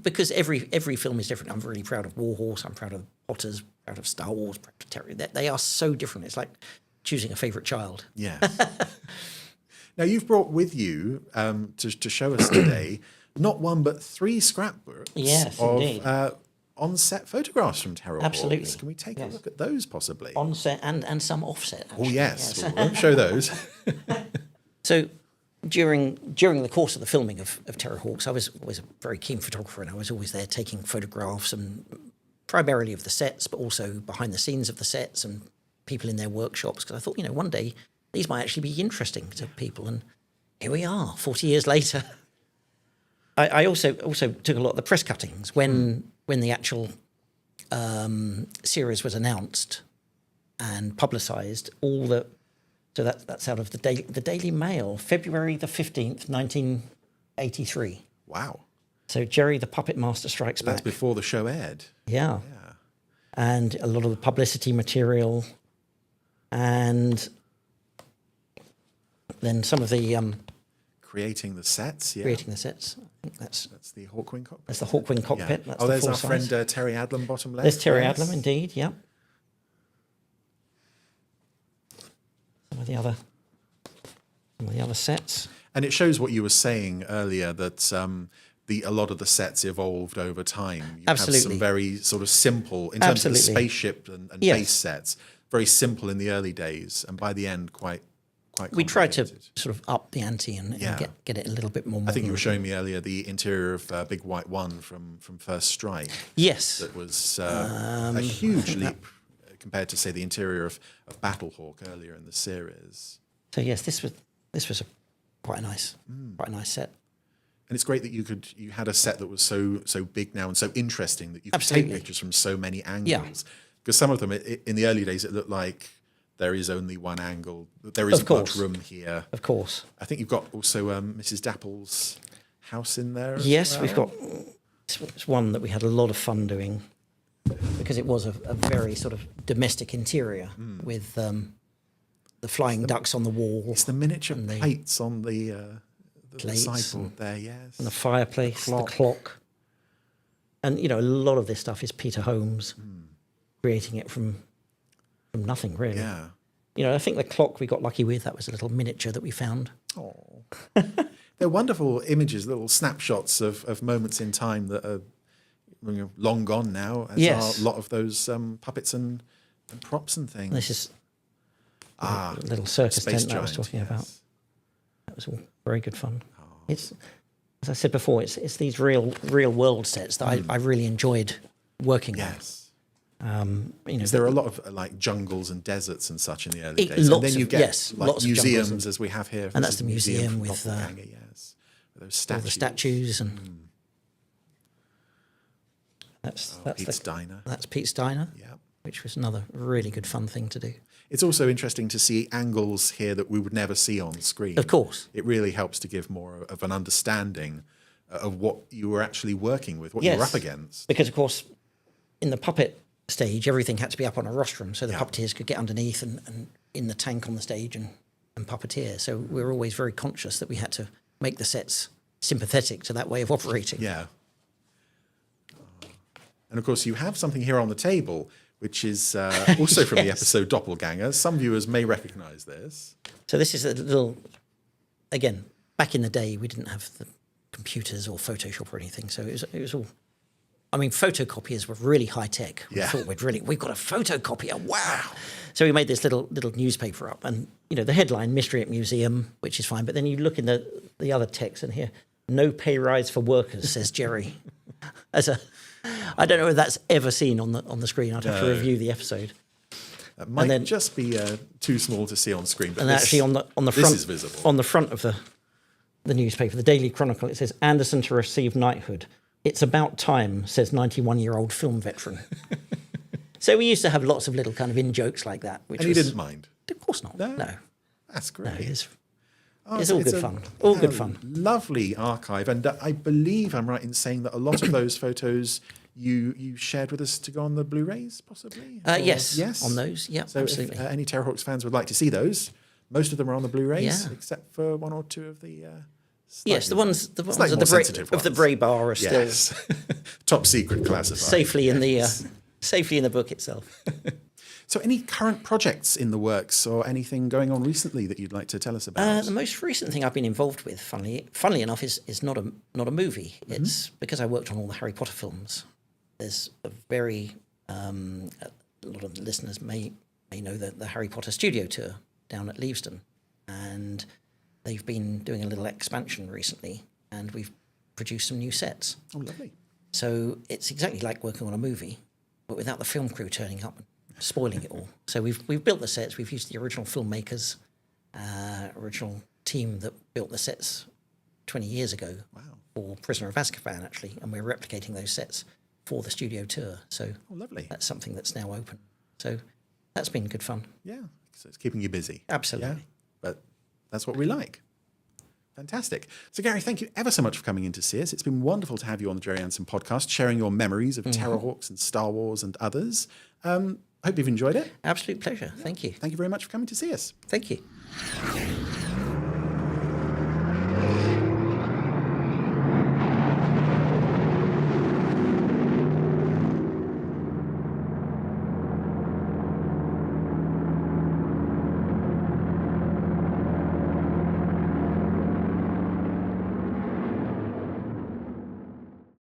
because every film is different. I'm really proud of Warhorse. I'm proud of Potters. Proud of Star Wars. Proud of Terry. They are so different. It's like choosing a favourite child. Yes. Now, you've brought with you to show us today not one but 3 scrapbooks Yes, of indeed. On-set photographs from Terrahawks. Absolutely. Can we take a look at those possibly? On set and some offset. Oh, yes. We'll show those. So during the course of the filming of Terrahawks, I was always a very keen photographer, and I was always there taking photographs, and primarily of the sets, but also behind the scenes of the sets and people in their workshops, because I thought, one day these might actually be interesting to people. And here we are, 40 years later. I also took a lot of the press cuttings when the actual series was announced and publicised. So that's out of the Daily Mail, February the 15th, 1983. Wow. So Gerry the Puppet Master Strikes Back. That's before the show aired. Yeah. And a lot of the publicity material, and then some of the Creating the sets, creating the sets. I think that's the Hawkwing cockpit. the Hawkwing cockpit. Yeah. That's There's the our full friend size. Terry Adlam, bottom left. There's Terry yes. Adlam, indeed. Yeah. Some of the other sets. And it shows what you were saying earlier, that a lot of the sets evolved over time. You have Absolutely. some very sort of simple, in terms of the Absolutely. spaceship and Yes. base sets, very simple in the early days, and by the end quite We tried to complicated. sort of up the ante and Yeah. get it a little bit more modern. I think you were showing me earlier the interior of Big White One from First Strike. Yes. That was a huge leap compared to, say, the interior of Battlehawk earlier in the series. So yes, this was quite a nice set. And it's great that you had a set that was so big now and so interesting that you could Absolutely. take pictures from so many angles. Yeah. Because some of them, in the early days, it looked like there is only one angle. There isn't much course. room here. Of course. I think you've got also Mrs. Dapple's house in there. as Yes, well. we've got. It's one that we had a lot of fun doing, because it was a very sort of domestic interior with the flying ducks on the wall. It's the miniature and the plates on the plates sideboard there, yes. and the fireplace, the clock. And, a lot of this stuff is Peter Holmes creating it from nothing, really. Yeah. I think the clock we got lucky with, that was a little miniature that we found. Oh. They're wonderful images, little snapshots of moments in time that are long gone now, as Yes. are a lot of those puppets and props and things. This is the little circus Space tent that I was Giant, talking about. yes. That was all very good fun. It's, as I said before, it's these real world sets that I really enjoyed working Yes. on. Because there are a lot of like jungles and deserts and such in the early days. Lots And then you of- get yes, like lots of jungles museums, and- as we have here. and that's This is the museum from with, Doppelganger, yes. With those all statues. the statues and that's Pete's Diner. That's Pete's Diner, Yeah. which was another really good fun thing to do. It's also interesting to see angles here that we would never see on screen. Of course. It really helps to give more of an understanding of what you were actually working with, what you were up against. Because, of course, in the puppet stage, everything had to be up on a rostrum so the puppeteers could get underneath and in the tank on the stage and puppeteer. So we were always very conscious that we had to make the sets sympathetic to that way of operating. Yeah. And of course, you have something here on the table, which is also from the episode Doppelganger. Some viewers may recognize this. So this is a little, again, back in the day, we didn't have the computers or Photoshop or anything. So it was all, I mean, photocopiers were really high tech. We Yeah. thought we've got a photocopier. Wow. So we made this little newspaper up, and, the headline, Mystery at Museum, which is fine. But then you look in the other text and here, no pay rise for workers, says Gerry. I don't know if that's ever seen on the screen. I'd have to review the episode. That might then- just be too small to see on screen. But And this, actually on the this front is visible. on the front of the newspaper, the Daily Chronicle, it says Anderson to receive knighthood. It's about time, says 91-year-old film veteran. So we used to have lots of little kind of in-jokes like that. Which And you didn't mind? Of course not. No. That's great. It's Oh, all good fun. All good fun. Lovely archive. And I believe I'm right in saying that a lot of those photos you shared with us to go on the Blu-rays, possibly? Or- Yes. Yes. On those. Yeah, So absolutely. if any Terrahawks fans would like to see those, most of them are on the Bluerays, Yeah. except for one or two of the Yes, the ones slightly of more the Bray, sensitive of the ones. Bray bar are still Yes. Top secret classified. safely in the safely in the book itself. So any current projects in the works or anything going on recently that you'd like to tell us about? The most recent thing I've been involved with, funnily enough, is not a movie. It's because I worked on all the Harry Potter films. There's a very a lot of the listeners may know the Harry Potter studio tour down at Leavesden, and they've been doing a little expansion recently, and we've produced some new sets. Oh, lovely. So it's exactly like working on a movie, but without the film crew turning up and spoiling it all. So we've built the sets. We've used the original filmmakers, original team that built the sets 20 years ago for Prisoner of Azkaban, actually, and we're replicating those sets for the studio tour. So lovely. That's something that's now open. So that's been good fun. Yeah, so it's keeping you busy. Absolutely. Yeah, but that's what we like. Fantastic. So, Gary, thank you ever so much for coming in to see us. It's been wonderful to have you on the Gerry Anderson podcast, sharing your memories of Terrahawks and Star Wars and others. Hope you've enjoyed it. Absolute pleasure. Thank you. Thank you very much for coming to see us. Thank you.